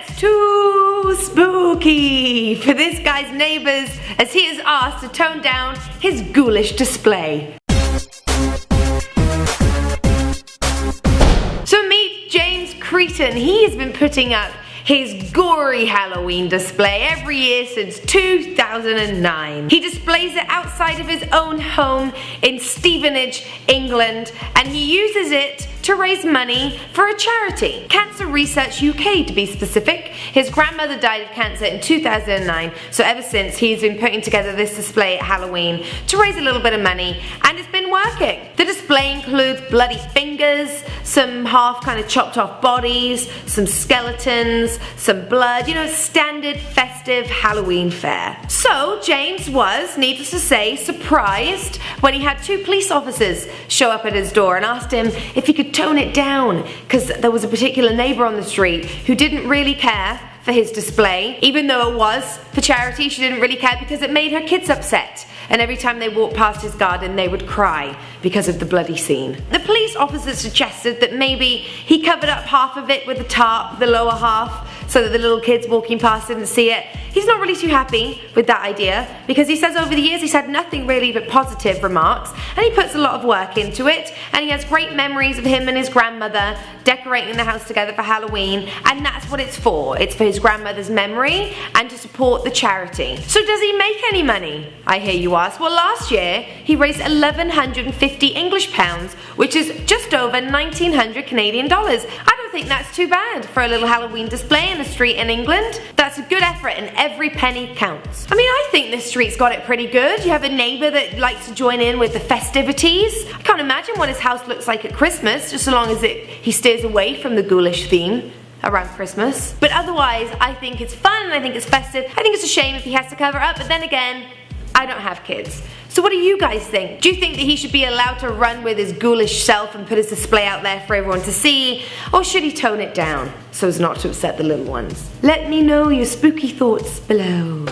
gets too spooky for this guy's neighbors as he is asked to tone down his ghoulish display. So meet James Cretan. He has been putting up his gory Halloween display every year since 2009. He displays it outside of his own home in Stevenage, England, and he uses it to raise money for a charity. Cancer Research UK to be specific. His grandmother died of cancer in 2009, so ever since he's been putting together this display at Halloween to raise a little bit of money, and it's been working. The display includes bloody fingers, some half kind of chopped off bodies, some skeletons, some blood, you know, standard festive Halloween fare. So James was, needless to say, surprised when he had two police officers show up at his door and asked him if he could tone it down, because there was a particular neighbour on the street who didn't really care for his display. Even though it was for charity, she didn't really care because it made her kids upset. And every time they walked past his garden, they would cry because of the bloody scene. The police officer suggested that maybe he covered up half of it with a tarp, the lower half, so that the little kids walking past didn't see it. He's not really too happy with that idea because he says over the years he's had nothing really but positive remarks, and he puts a lot of work into it, and he has great memories of him and his grandmother decorating the house together for Halloween, and that's what it's for. It's for his grandmother's memory and to support the charity. So does he make any money, I hear you ask? Well, last year he raised 1,150 English pounds, which is just over 1,900 Canadian dollars. I don't think that's too bad for a little Halloween display in a street in England. That's a good effort and every penny counts. I mean, I think this street's got it pretty good. You have a neighbour that likes to join in with the festivities. I can't imagine what his house looks like at Christmas, just so long as he steers away from the ghoulish theme around Christmas. But otherwise, I think it's fun and I think it's festive. I think it's a shame if he has to cover up, but then again, I don't have kids. So what do you guys think? Do you think that he should be allowed to run with his ghoulish self and put his display out there for everyone to see? Or should he tone it down so as not to upset the little ones? Let me know your spooky thoughts below.